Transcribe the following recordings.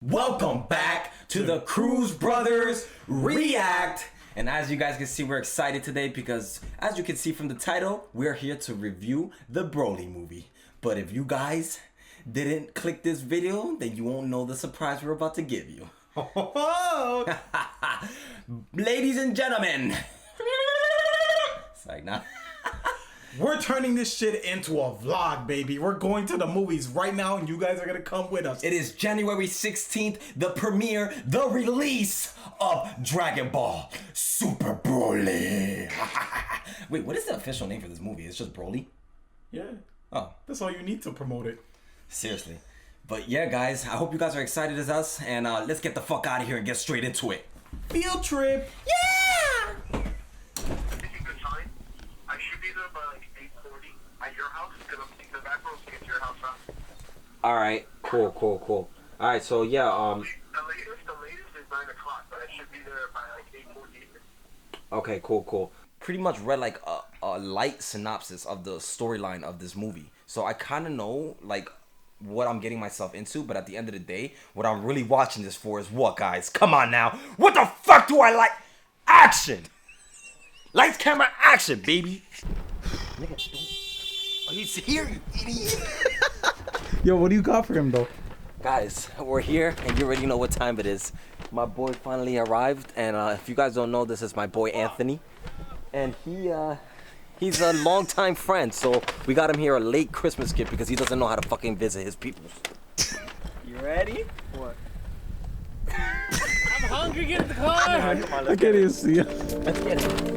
Welcome back to the Cruz Brothers React. And as you guys can see, we're excited today because as you can see from the title, we're here to review the Broly movie. But if you guys didn't click this video, then you won't know the surprise we're about to give you. Ladies and gentlemen. It's like, nah. We're turning this shit into a vlog, baby. We're going to the movies right now, and you guys are gonna come with us. It is January 16th, the premiere, the release of Dragon Ball Super Broly. Wait, what is the official name for this movie? It's just Broly? Yeah. Oh. That's all you need to promote it. Seriously. But yeah, guys, I hope you guys are excited as us, and let's get the fuck out of here and get straight into it. Field trip. Yeah! Alright, cool. Alright, so yeah, The latest is 9 o'clock, but I should be there by like 8:40. Okay, cool. Pretty much read like a light synopsis of the storyline of this movie. So I kind of know like what I'm getting myself into, but at the end of the day, what I'm really watching this for is what, guys? Come on now. What the fuck do I like? Action! Lights, camera, action, baby! Nigga, oh, he's here, you idiot! Yo, what do you got for him, though? Guys, we're here, and you already know what time it is. My boy finally arrived, and if you guys don't know, this is my boy Anthony. And he's a longtime friend, so we got him here a late Christmas gift because he doesn't know how to fucking visit his people. You ready? What? I'm hungry, get in the car! Come on, I can't even see you. Let's get it.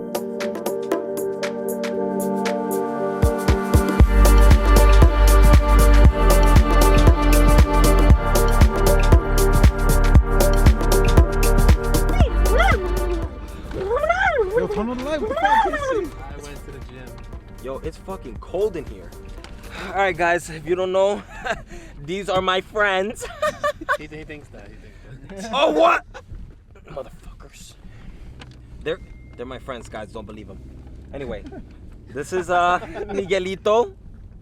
Yo, turn on the light. What the fuck? I can't see. I went to the gym. Yo, it's fucking cold in here. Alright guys, if you don't know, these are my friends. He thinks that. Oh, what? Motherfuckers. They're my friends, guys. Don't believe them. Anyway, this is Miguelito,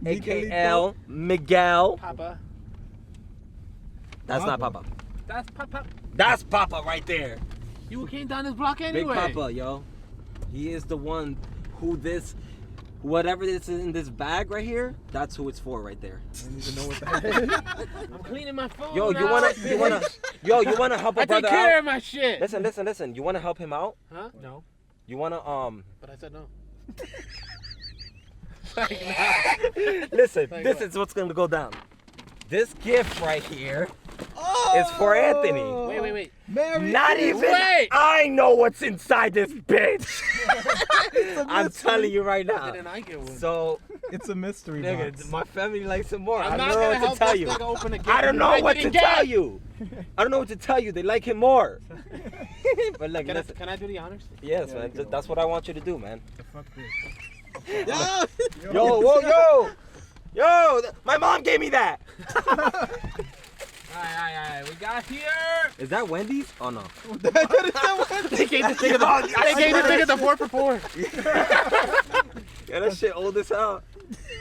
AKL Miguel. Papa. That's not Papa. That's Papa. That's Papa right there. You came down this block anyway. Big Papa, yo. He is the one who whatever this is in this bag right here, that's who it's for right there. I don't even know what that is. I'm cleaning my phone. Yo, you now. wanna help a I brother take care out? of my shit. Listen. You wanna help him out? Huh? No. You wanna But I said no. Listen, Like this what? is what's gonna go down. This gift right here is for Anthony. Wait. Merry Not Christmas. even Wait. I know what's inside this bitch. I'm telling you right now. Didn't I get one? So, It's a mystery nigga, box. my family likes it more. I'm I not don't gonna know what help to tell this you. nigga open a gift I don't know I what to didn't tell get. you. I don't know what to tell you. They like him more. But look, listen. Can I do the honors? Yes, Yeah, man. you go. That's what I want you to do, man. Fuck this. Yo, my mom gave me that. Alright. We got here. Is that Wendy's? Oh no. They gave this nigga the 4 for 4. Yeah, that shit old as hell.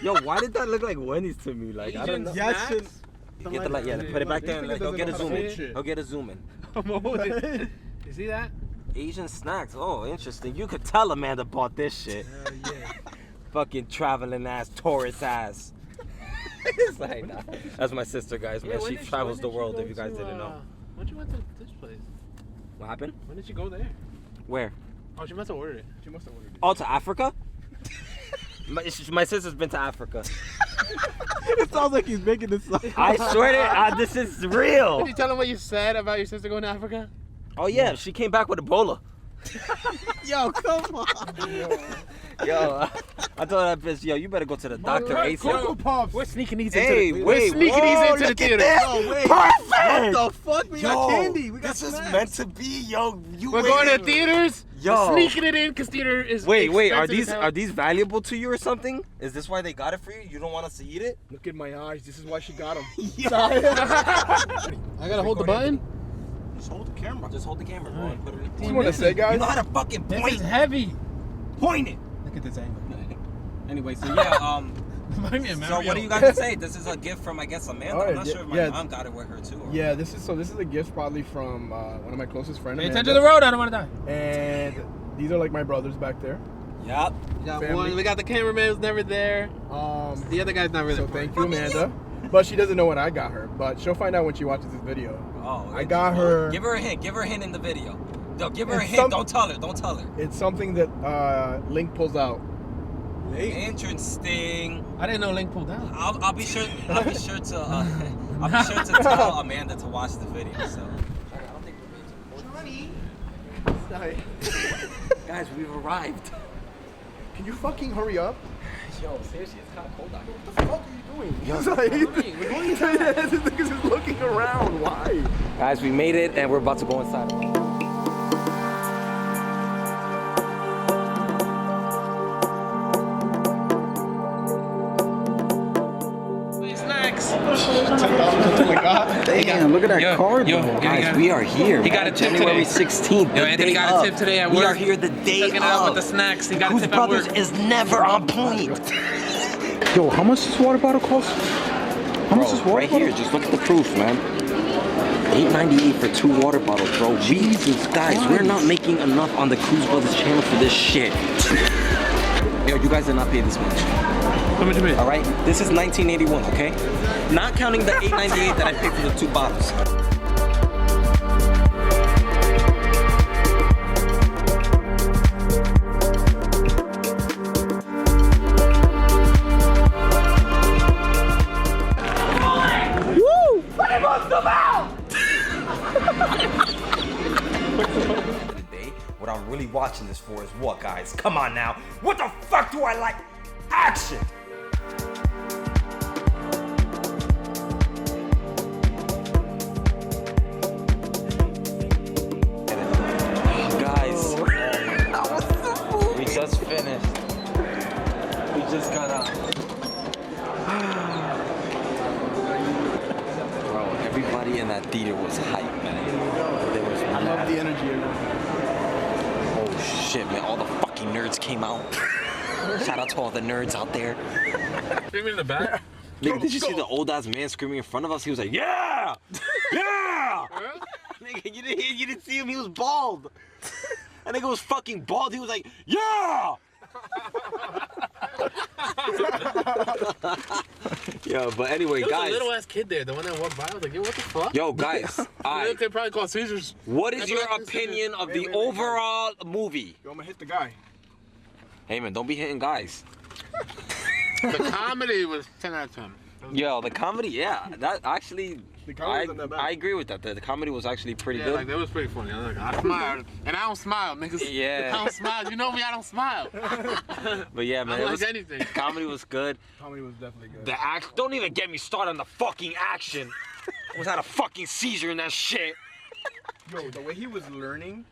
Yo, why did that look like Wendy's to me? Like, I don't know. Yeah, shit. Get the light, yeah, put it back there. Like, go get a zoom in. Shit. Go get a zoom in. I'm holding. You see that? Asian snacks. Oh, interesting. You could tell Amanda bought this shit. Yeah. Fucking traveling ass, tourist ass. It's like, nah. That's my sister, guys, man. She travels the world, if you guys didn't know. When did you went to this place? What happened? When did you go there? Where? Oh, she must have ordered it. She must have ordered it. Oh, to Africa? my sister's been to Africa. It sounds like he's making this up. I swear to this is real. Did you tell him what you said about your sister going to Africa? Oh, yeah, she came back with Ebola. Yo, come on. Yo, I told that bitch, yo, you better go to the doctor ASAP. Pops. We're sneaking these Hey, into the wait, We're sneaking these into the theater. Oh, wait. Perfect! What the fuck? We got candy. We got this snacks. is meant to be, yo. We're going to theaters. Yo. We're sneaking it in because theater is Wait, are expensive as hell. these valuable to you or something? Is this why they got it for you? You don't want us to eat it? Look at my eyes. This is why she got them. I gotta hold the button. Just hold the camera. Just hold the camera, bro. And put it in. What you want to say, guys? You know how to fucking This point. is heavy. Point it. Look at this angle. Anyway, so yeah, Buy me a So Mario. what do you guys say? This is a gift from, I guess, Amanda. Oh, I'm not yeah, sure if my yeah. mom got it with her too. Or Yeah, this is a gift probably from one of my closest friends. Pay attention to the road. I don't want to die. And these are like my brothers back there. Yep. We got Family. one. We got the cameraman who's never there. The other guy's never there. So thank you, Amanda. But she doesn't know what I got her. But she'll find out when she watches this video. Oh. I got her. Give her a hint. Give her a hint in the video. No, give her a It's hint. Don't tell her. Don't tell her. It's something that Link pulls out. Interesting. I didn't know Link pulled out. I'll be sure. I'll be sure to. I'll be sure to tell Amanda to watch the video. So. I don't think we're Sorry. Guys, we've arrived. Can you fucking hurry up? Yo, seriously, it's kind of cold out here. What the fuck are you doing? We're going this nigga's just looking around. Why? Guys, we made it, and we're about to go inside. Snacks. Damn, look at that card. Guys, we are here. He got a tip January today. 16th. Yo, Anthony got a tip today at work. We are here the day Checking it out with the of. snacks. He got a Cruz tip at Brothers work. is never on point. Yo, how much this water bottle cost? How much this water Right bottle? here, just look at the proof, man. $8.98 for 2 water bottles, bro. Jesus, guys, we're not making enough on the Cruz Brothers channel for this shit. Yo, you guys did not pay this much. How much you pay? All right, this is 1981, okay? Not counting the $8.98 that I paid for the 2 bottles. Today, what I'm really watching this for is what, guys? Come on now. What the fuck do I like? Action! Guys, we just finished. We just got out. Bro, everybody in that theater was hype, man. There was I love the energy. Oh shit, man! All the fucking nerds came out. Shout out to all the nerds out there. Screaming in the back. Nigga, did you see the old ass man screaming in front of us? He was like, "Yeah, yeah." Nigga, you didn't see him. He was bald. That nigga was fucking bald. He was like, "Yeah." Yo, but anyway, There was guys. a little ass kid there, the one that walked by. I was like, yo, what the fuck? Yo, guys. The little kid probably called Caesars. What is your Everyone considers- opinion of the wait, overall movie? Yo, I'm gonna hit the guy. Hey man, don't be hitting guys. The comedy was 10 out of 10. Yo, the comedy, yeah, that actually, The comedy wasn't that bad. I agree with that. The comedy was actually pretty Yeah, good. like that was pretty funny. I was like, I smiled, and I don't smile, niggas. Yeah. I don't smile. You know me, I don't smile. But yeah, I man, don't it was, like anything. comedy was good. Comedy was definitely good. The act, don't even get me started on the fucking action. I was had a fucking seizure in that shit. Yo, the way he was learning,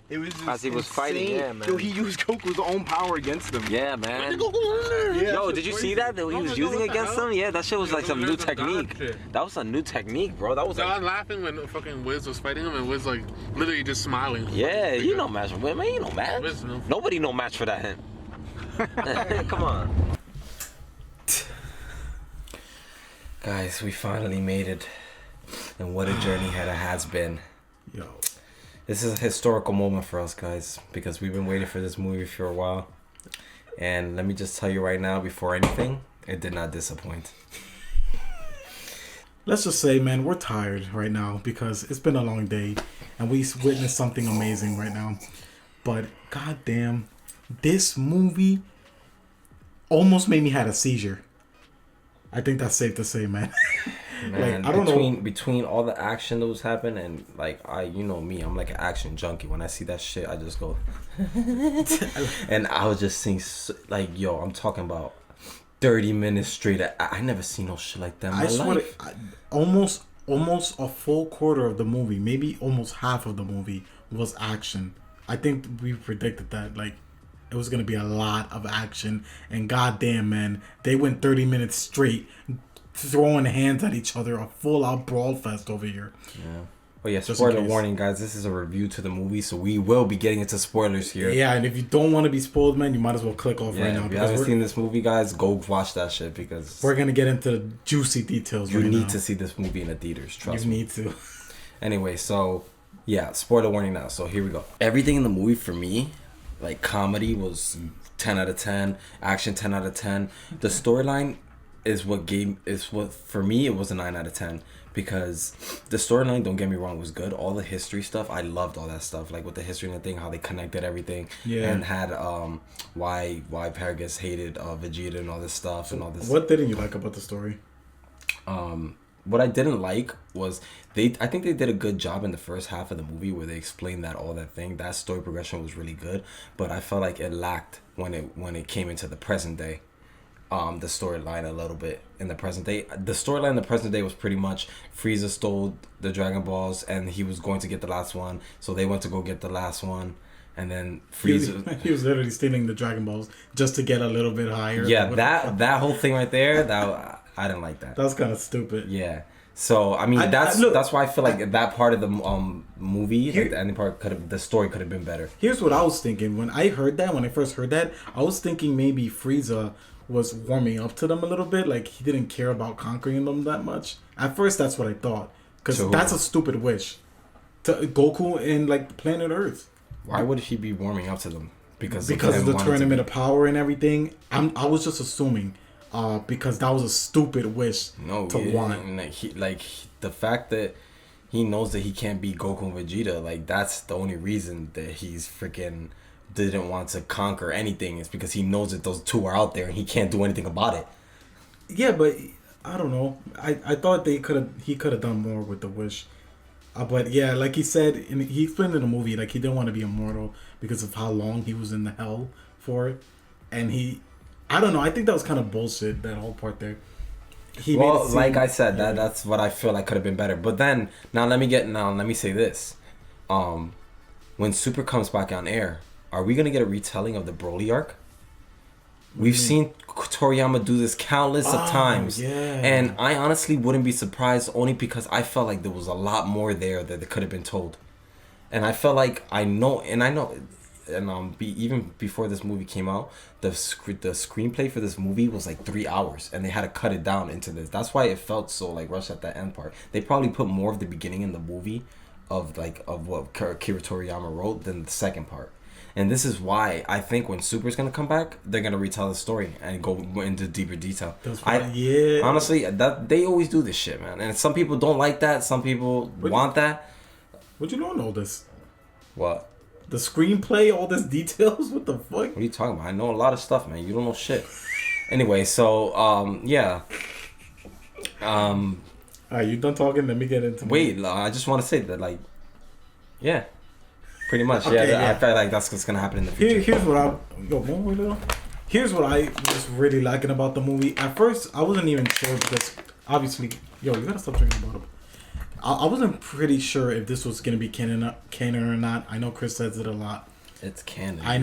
it was just As he was fighting, insane. yeah, man. Yo, he used Goku's own power against him. Yeah, man. Yeah, Yo, that's did you crazy. see that he Oh was my God, using what the against hell? him? Yeah, that shit was Yeah, like some those new are some god technique. shit. That was a new technique, bro. That was So I like, was laughing when fucking Wiz was fighting him, and Wiz like literally just smiling. yeah, you know match, man. You know match. Wiz, no. Nobody no match for that him. Come on. Guys, we finally made it. And what a journey it has been. Yo. This is a historical moment for us, guys, because we've been waiting for this movie for a while. And let me just tell you right now, before anything, it did not disappoint. Let's just say, man, we're tired right now because it's been a long day and we witnessed something amazing right now. But goddamn, this movie almost made me had a seizure. I think that's safe to say, man. Man, I don't know. between all the action that was happening and like you know me, I'm like an action junkie. When I see that shit, I just go. And I was just seeing like, yo, I'm talking about 30 minutes straight. I never seen no shit like that in my I swear, life. almost a full quarter of the movie, maybe almost half of the movie was action. I think we predicted that, like, it was gonna be a lot of action. And goddamn, man, they went 30 minutes straight throwing hands at each other, a full-out brawl fest over here. Yeah. Oh yeah, Just in spoiler case. warning, guys. This is a review to the movie, so we will be getting into spoilers here. Yeah, and if you don't want to be spoiled, man, you might as well click off right now. If you haven't seen this movie, guys, go watch that shit because we're gonna get into the juicy details. you right need now. to see this movie in the theaters. Trust You me. need to. Anyway, so yeah, spoiler warning now. So here we go. Everything in the movie for me, like comedy, was 10 out of 10. Action 10 out of 10. The storyline is what for me it was a 9 out of 10 because the storyline, don't get me wrong, was good. All the history stuff, I loved all that stuff, like with the history and the thing, how they connected everything. Yeah. And had why Paragus hated Vegeta and all this stuff and all this. What didn't you like about the story? What I didn't like was I think they did a good job in the first half of the movie where they explained all that thing. That story progression was really good, but I felt like it lacked when it came into the present day. The storyline a little bit in the present day. The storyline in the present day was pretty much Frieza stole the Dragon Balls and he was going to get the last one, so they went to go get the last one, and then Frieza He was literally stealing the Dragon Balls just to get a little bit higher. yeah, that whole thing right there, that I didn't like that. That's kind of stupid. Yeah. So I mean that's why I feel like that part of the movie, like the ending part, the story could have been better. Here's what I was thinking when I first heard that, I was thinking maybe Frieza was warming up to them a little bit, like he didn't care about conquering them that much. At first, that's what I thought, because that's a stupid wish to Goku and like planet Earth. Why would he be warming up to them? Because of the tournament of power and everything. I was just assuming. Because that was a stupid wish to want. The fact that he knows that he can't beat Goku and Vegeta, like that's the only reason that he's freaking didn't want to conquer anything is because he knows that those two are out there and he can't do anything about it. Yeah, but I don't know. I thought he could have done more with the wish. But yeah, like he said, he explained in the movie, like he didn't want to be immortal because of how long he was in the hell for it, and I don't know. I think that was kind of bullshit. That whole part there. Like I said, that's what I feel like could have been better. But then let me say this: when Super comes back on air, are we gonna get a retelling of the Broly arc? We've seen Toriyama do this countless of times, and I honestly wouldn't be surprised only because I felt like there was a lot more there that could have been told, and I felt like I know. And even before this movie came out, the screenplay for this movie was like 3 hours, and they had to cut it down into this. That's why it felt so like rushed at the end part. They probably put more of the beginning in the movie of what Akira Toriyama wrote than the second part. And this is why I think when Super's gonna come back, they're gonna retell the story and go into deeper detail. Honestly, that they always do this shit, man. And some people don't like that. Some people want that. What you don't know this? What? The screenplay, all this details. What the fuck? What are you talking about? I know a lot of stuff, man. You don't know shit. Anyway, so yeah. Alright, you done talking? Let me get into. Wait, I just want to say that, like, yeah, pretty much. Okay, I feel like that's what's gonna happen in the future. Here's what I was really liking about the movie. At first, I wasn't even sure because obviously, you gotta stop drinking the bottle. I wasn't pretty sure if this was gonna be canon or not. I know Chris says it a lot. It's canon. I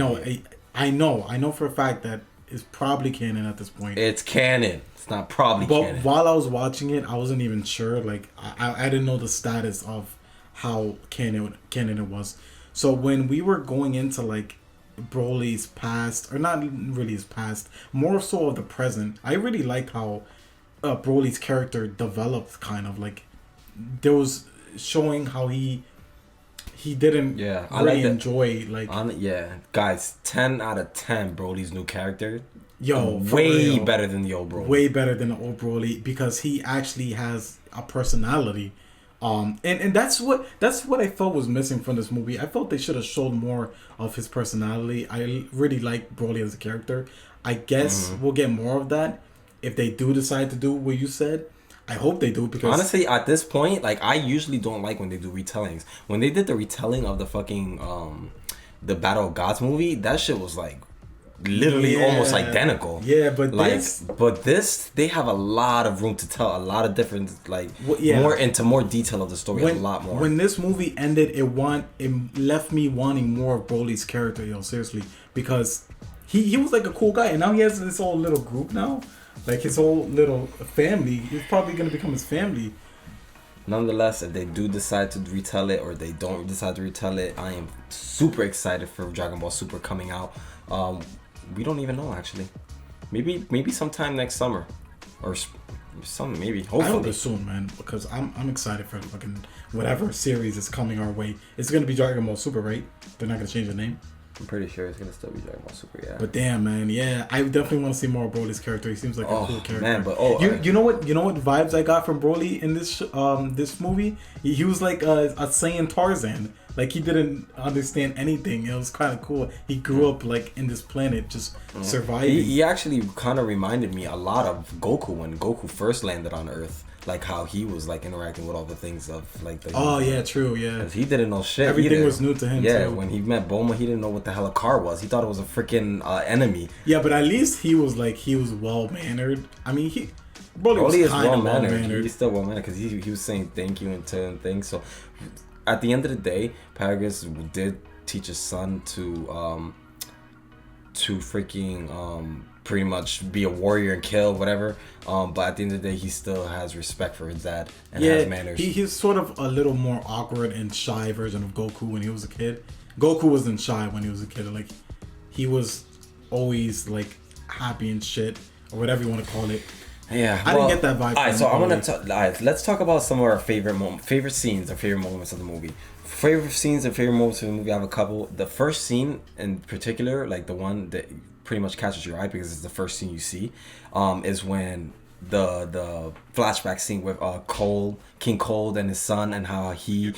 know for a fact that it's probably canon at this point. It's canon. It's not probably canon. But while I was watching it, I wasn't even sure. Like I didn't know the status of how canon it was. So when we were going into like Broly's past, or not really his past, more so of the present, I really liked how Broly's character developed. Kind of like there was showing how he didn't really enjoy like guys, 10 out of 10 Broly's new character. Way better than the old Broly. Way better than the old Broly because he actually has a personality. And that's what I felt was missing from this movie. I felt they should have showed more of his personality. I really like Broly as a character. I guess we'll get more of that if they do decide to do what you said. I hope they do because honestly, at this point, like I usually don't like when they do retellings. When they did the retelling of the fucking the Battle of Gods movie, that shit was like literally almost identical. Yeah, but like this they have a lot of room to tell a lot of different more detail of the story, a lot more. When this movie ended, it left me wanting more of Broly's character, seriously, because he was like a cool guy, and now he has this whole little group now, like his whole little family. He's probably gonna become his family. Nonetheless, if they do decide to retell it or they don't decide to retell it, I am super excited for Dragon Ball Super coming out. We don't even know actually. Maybe sometime next summer, or maybe hopefully. I hope it's soon, man, because I'm excited for fucking whatever series is coming our way. It's gonna be Dragon Ball Super, right? They're not gonna change the name. I'm pretty sure it's gonna still be Dragon Ball Super, yeah. But damn, man, yeah, I definitely want to see more of Broly's character. He seems like a cool character. Man, but you know what vibes I got from Broly in this movie? He was like a Saiyan Tarzan. Like he didn't understand anything. It was kind of cool. He grew up like in this planet, just surviving. He actually kind of reminded me a lot of Goku when Goku first landed on Earth. Like how he was like interacting with all the things of like the. Oh yeah, true, yeah. Because he didn't know shit. Everything was new to him. Yeah, too. when he met Bulma, he didn't know what the hell a car was. He thought it was a freaking enemy. Yeah, but at least he was well mannered. I mean, Broly was kind of well mannered. He's still well mannered because he was saying thank you and certain things. So at the end of the day, Paragus did teach his son to freaking pretty much be a warrior and kill whatever. But at the end of the day, he still has respect for his dad and has manners. He's sort of a little more awkward and shy version of Goku when he was a kid. Goku wasn't shy when he was a kid. Like he was always like happy and shit or whatever you want to call it. Yeah, I didn't get that vibe. Alright, so I'm gonna let's talk about some of our favorite scenes or favorite moments of the movie. Favorite scenes and favorite moments of the movie. I have a couple. The first scene in particular, like the one that pretty much catches your eye because it's the first scene you see, is when the flashback scene with King Cold and his son, and how he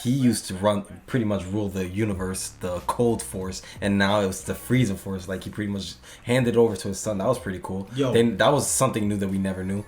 used to pretty much rule the universe, the Cold Force, and now it was the Frieza Force. Like he pretty much handed it over to his son. That was pretty cool. That was something new that we never knew.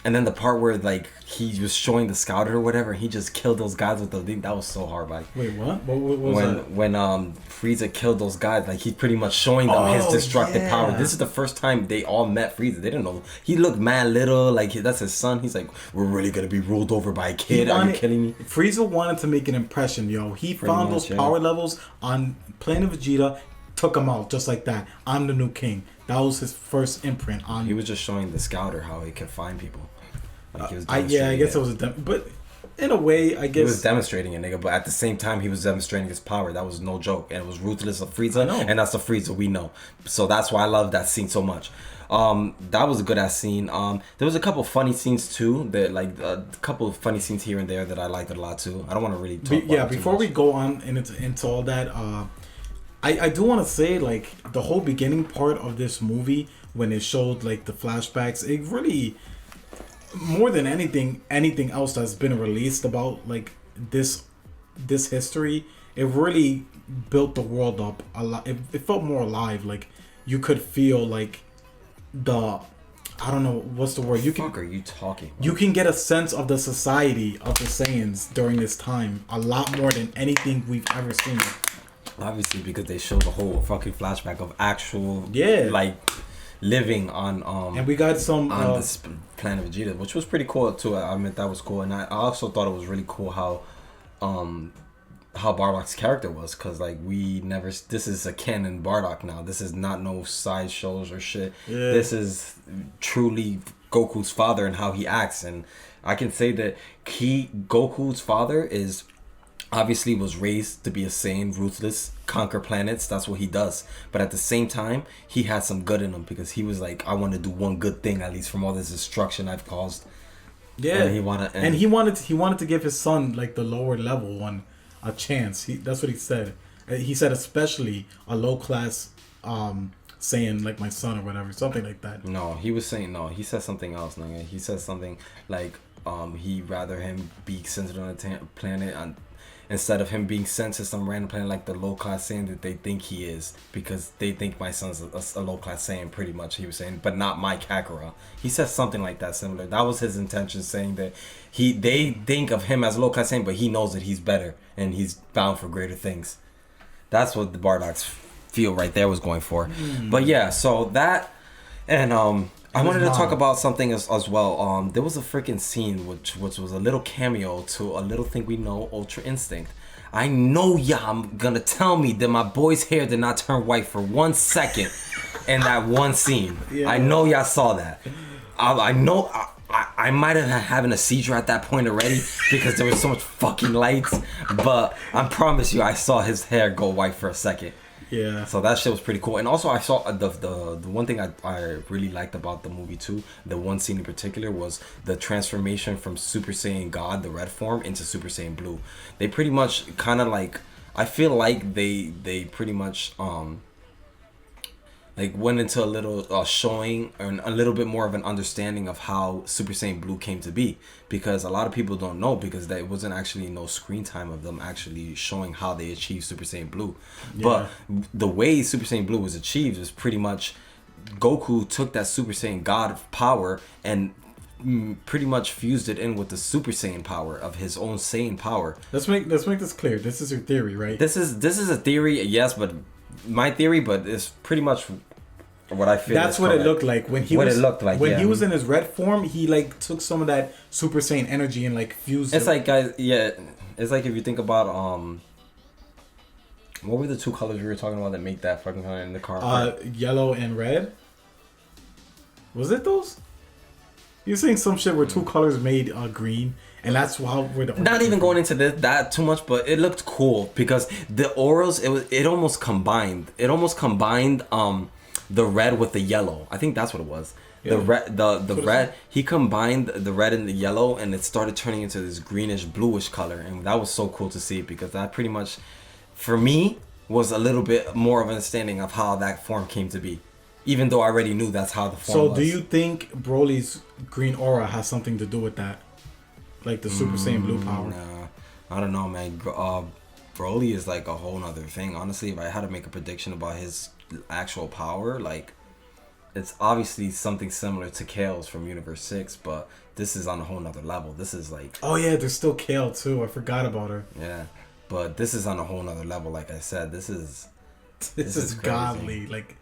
And then the part where like he was showing the scouter or whatever, he just killed those guys with the thing. That was so hard, buddy. Wait, what? What was that? When Frieza killed those guys, like he's pretty much showing them his destructive power. This is the first time they all met Frieza. They didn't know. He looked mad little, like that's his son. He's like, we're really gonna be ruled over by a kid. Are you kidding me? Frieza wanted to make an impression, yo. He found those power levels on Planet Vegeta, took them out just like that. I'm the new king. That was his first imprint on. He was just showing the scouter how he could find people. Like he was I guess it was but in a way, I guess he was demonstrating it, nigga. But at the same time, he was demonstrating his power. That was no joke, and it was ruthless of Frieza, and that's the Frieza we know. So that's why I love that scene so much. That was a good ass scene. There was a couple funny scenes too. That like a couple of funny scenes here and there that I liked a lot too. I don't want to really talk. About before we go on into all that, I do want to say like the whole beginning part of this movie when it showed like the flashbacks, it really, more than anything else that's been released about like this history, it really built the world up a lot. It felt more alive. Like you could feel like I don't know what's the word. Fuck are you talking about? You can get a sense of the society of the Saiyans during this time a lot more than anything we've ever seen. Obviously, because they showed the whole fucking flashback of actual like living on and we got some on this planet Vegeta, which was pretty cool too. I mean, that was cool, and I also thought it was really cool how Bardock's character was, because like this is a canon Bardock now. This is not no side shows or shit. This is truly Goku's father and how he acts, and I can say that Goku's father is obviously was raised to be a Saiyan, ruthless, conquer planets. That's what he does. But at the same time, he had some good in him, because he was like, I want to do one good thing at least from all this destruction I've caused. Yeah, and he wanted to give his son like the lower level one a chance. That's what he said. He said especially a low class Saiyan like my son or whatever, something like that. No, he was saying no. He said something else. Nigga. He said something like he'd rather him be centered on a planet instead of him being sent to some random planet like the low class Saiyan that they think he is, because they think my son's a low class Saiyan, pretty much. He was saying, but not my Kakarot. He said something like that similar. That was his intention, saying that they think of him as a low class Saiyan, but he knows that he's better and he's bound for greater things. That's what the Bardocks feel right there was going for. But yeah, so that, and I wanted to talk about something as well. There was a freaking scene which was a little cameo to a little thing we know, Ultra Instinct. I know y'all gonna tell me that my boy's hair did not turn white for 1 second in that one scene. I know y'all saw that. I know I might have having a seizure at that point already because there was so much fucking lights. But I promise you, I saw his hair go white for a second. Yeah. So that shit was pretty cool. And also I saw the one thing I really liked about the movie too, the one scene in particular, was the transformation from Super Saiyan God, the red form, into Super Saiyan Blue. They pretty much kind of like, I feel like they pretty much like went into a little showing and a little bit more of an understanding of how Super Saiyan Blue came to be, because a lot of people don't know, because there wasn't actually no screen time of them actually showing how they achieved Super Saiyan Blue. But the way Super Saiyan Blue was achieved was pretty much Goku took that Super Saiyan God power and pretty much fused it in with the Super Saiyan power of his own Saiyan power. Let's make this clear. This is your theory, right? This is a theory, yes, but my theory, but it's pretty much what I feel. That's what it looked like when he was. It looked like when he was in his red form. He like took some of that Super Saiyan energy and like fused. It's like, guys, yeah. It's like if you think about what were the two colors we were talking about that make that fucking color in the car? Yellow and red. Was it those? You're saying some shit where two colors made green. And that's how we're the. Not even going into that too much, but it looked cool because the auras, it almost combined. It almost combined the red with the yellow. I think that's what it was. Yeah. The red. He combined the red and the yellow, and it started turning into this greenish bluish color, and that was so cool to see, because that pretty much, for me, was a little bit more of an understanding of how that form came to be. Even though I already knew that's how the form was. So do you think Broly's green aura has something to do with that? Like the Super Saiyan Blue power? Nah, I don't know, man. Broly is like a whole nother thing. Honestly, if I had to make a prediction about his actual power, like, it's obviously something similar to Kale's from Universe 6, but this is on a whole nother level. This is like... Oh yeah, there's still Kale too. I forgot about her. Yeah, but this is on a whole nother level. Like I said, this is godly. Like,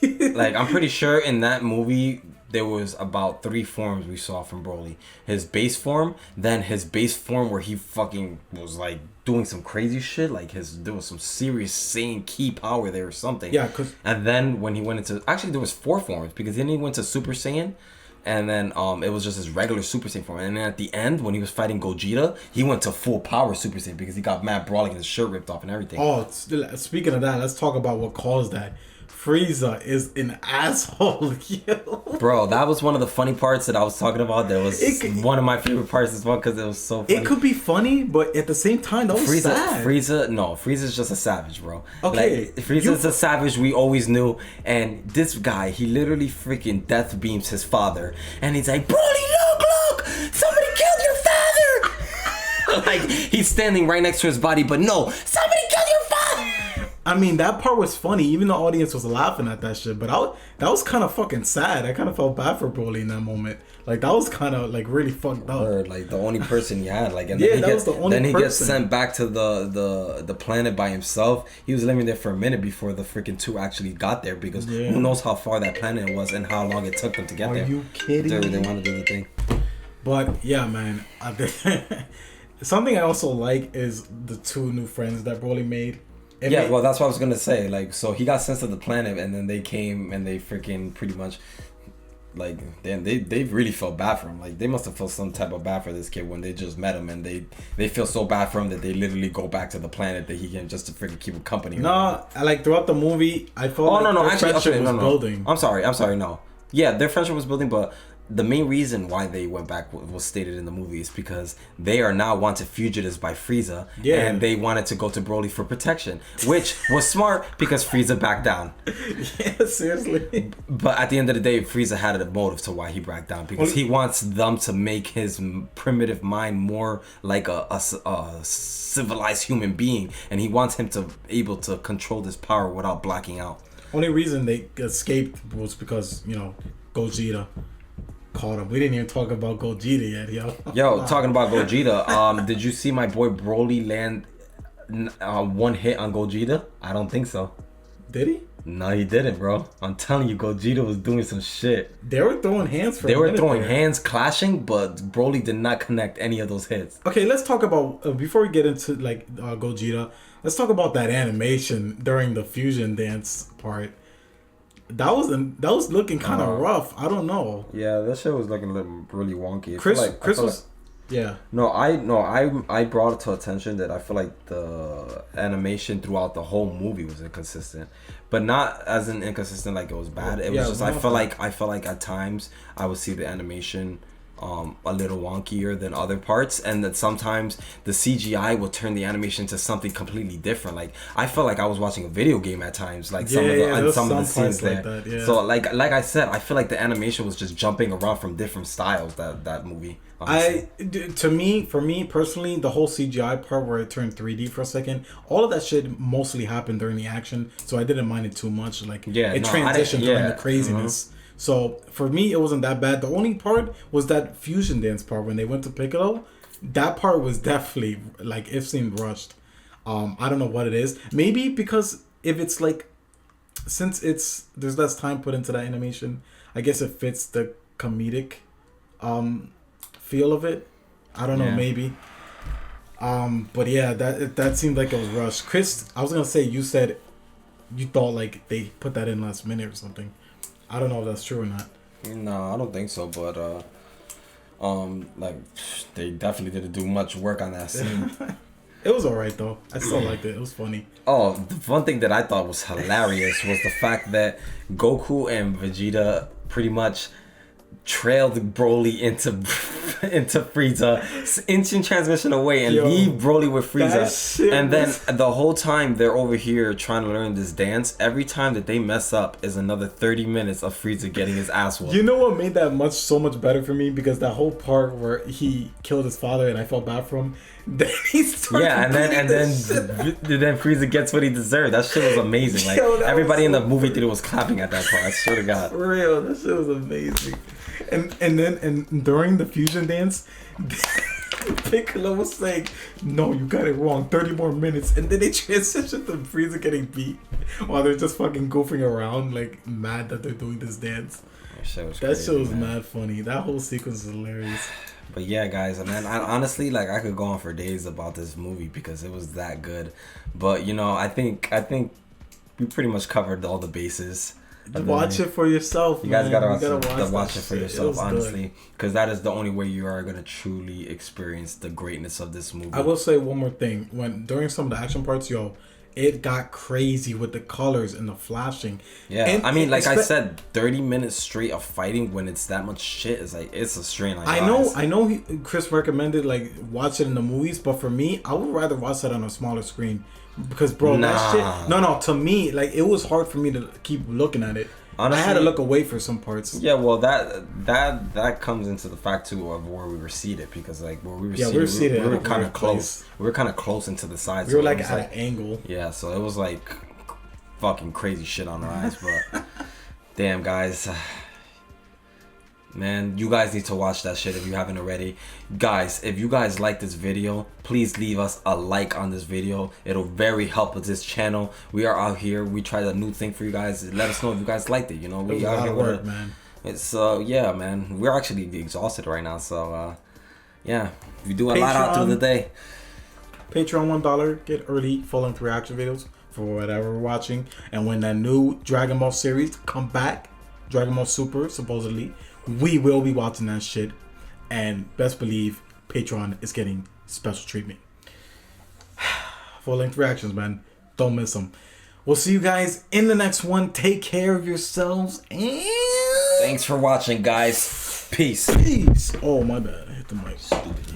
like, I'm pretty sure in that movie there was about 3 forms we saw from Broly. His base form, then his base form where he fucking was like doing some crazy shit, like there was some serious Saiyan key power there or something. Yeah, and then when he went into, actually there was 4 forms, because then he went to Super Saiyan, and then it was just his regular Super Saiyan form, and then at the end when he was fighting Gogeta, he went to full power Super Saiyan because he got mad brawling and his shirt ripped off and everything. Oh, speaking of that, let's talk about what caused that. Frieza is an asshole, yo. Bro, that was one of the funny parts that I was talking about. That was one of my favorite parts as well, because it was so funny. It could be funny, but at the same time, that was sad. Frieza's just a savage, bro. Okay. Like, Frieza's a savage we always knew, and this guy, he literally freaking death beams his father, and he's like, Broly, look! Somebody killed your father! Like, he's standing right next to his body, but no, somebody killed your father! I mean, that part was funny. Even the audience was laughing at that shit. But that was kind of fucking sad. I kind of felt bad for Broly in that moment. Like, that was kind of, like, really fucked up. Or, like, the only person he had. Like, and yeah, that was the only person. Then he gets sent back to the planet by himself. He was living there for a minute before the freaking 2 actually got there. Because who knows how far that planet was and how long it took them to get there. Are you kidding me? They want to do the thing. But, yeah, man. Something I also like is the 2 new friends that Broly made. Well, that's what I was gonna say. Like, so he got sent to the planet, and then they came and they freaking pretty much, like, damn, they really felt bad for him. Like, they must have felt some type of bad for this kid when they just met him, and they feel so bad for him that they literally go back to the planet that he can, just to freaking keep him company. No, like throughout the movie, I felt friendship was building. I'm sorry, no. Yeah, their friendship was building, but the main reason why they went back was stated in the movie is because they are now wanted fugitives by Frieza, and they wanted to go to Broly for protection, which was smart because Frieza backed down. Yeah, seriously. But at the end of the day, Frieza had a motive to why he backed down, because he wants them to make his primitive mind more like a civilized human being, and he wants him to able to control this power without blacking out. Only reason they escaped was because, Gogeta caught him. We didn't even talk about Gogeta yet, yo. Talking about Gogeta, did you see my boy Broly land one hit on Gogeta? I don't think so. Did he? No, he didn't, bro. I'm telling you, Gogeta was doing some shit. They were throwing hands for They were throwing hands, clashing, but Broly did not connect any of those hits. Okay, let's talk about, before we get into, Gogeta, let's talk about that animation during the fusion dance part. that was looking kind of rough. I don't know. Yeah, that shit was looking really wonky. Chris was. Yeah. I brought it to attention that I feel like the animation throughout the whole movie was inconsistent, but not as in inconsistent like it was bad. It was just I felt like at times I would see the animation a little wonkier than other parts, and that sometimes the CGI will turn the animation to something completely different. Like I felt like I was watching a video game at times, like some of the scenes there. Like that, yeah. So like I said, I feel like the animation was just jumping around from different styles that movie. Honestly. For me personally, the whole CGI part where it turned 3D for a second, all of that shit mostly happened during the action, so I didn't mind it too much. Like it transitioned during the craziness. So for me, it wasn't that bad. The only part was that fusion dance part when they went to Piccolo. That part was definitely like it seemed rushed. I don't know what it is. Maybe because if it's like, since there's less time put into that animation, I guess it fits the comedic feel of it. I don't know, maybe. But yeah, that seemed like it was rushed. Chris, I was gonna say, you said you thought like they put that in last minute or something. I don't know if that's true or not. No, I don't think so. But like they definitely didn't do much work on that scene. It was alright though. I still liked it. It was funny. Oh, the one thing that I thought was hilarious was the fact that Goku and Vegeta pretty much trailed Broly into Frieza, instant transmission away, and leave Broly with Frieza. And then the whole time they're over here trying to learn this dance. Every time that they mess up is another 30 minutes of Frieza getting his ass whooped. You know what made that so much better for me? Because that whole part where he killed his father and I felt bad for him. Then and then Frieza gets what he deserved. That shit was amazing. Like everybody in the movie theater was clapping at that part. I swear to God. For real, that shit was amazing. And during the fusion dance, Piccolo was like, "No, you got it wrong. 30 more minutes." And then they transitioned to Frieza getting beat while they're just fucking goofing around, like mad that they're doing this dance. That shit was mad funny. That whole sequence is hilarious. But yeah, guys, man, I honestly, like, I could go on for days about this movie because it was that good. But you know, I think we pretty much covered all the bases. Watch it for yourself. You guys gotta watch it for yourself, honestly, because that is the only way you are gonna truly experience the greatness of this movie. I will say one more thing. During some of the action parts, it got crazy with the colors and the flashing. Yeah, and I mean, like I said, 30 minutes straight of fighting when it's that much shit is like, it's a strain. Like I know. Chris recommended like watch it in the movies, but for me, I would rather watch that on a smaller screen because, bro, that shit. No. To me, like it was hard for me to keep looking at it. Honestly, I had to look away for some parts. Yeah, well, that comes into the fact too of where we were seated, because like where we were seated, we were kind of close. We were kind of close into the sides. We were like at an angle. Yeah, so it was like fucking crazy shit on our eyes, but damn, guys. Man, you guys need to watch that shit if you haven't already. Guys, if you guys like this video, please leave us a like on this video. It'll very help with this channel. We are out here. We tried a new thing for you guys. Let us know if you guys liked it. You know, we out here work, man. It's yeah, man. We're actually exhausted right now, so yeah, we do a lot out through the day. Patreon $1, get early full-length reaction videos for whatever we're watching, and when that new Dragon Ball series come back, Dragon Ball Super supposedly, we will be watching that shit, and best believe Patreon is getting special treatment. Full-length reactions, man. Don't miss them. We'll see you guys in the next one. Take care of yourselves, and thanks for watching, guys. Peace. Oh, my bad. I hit the mic. Stupid.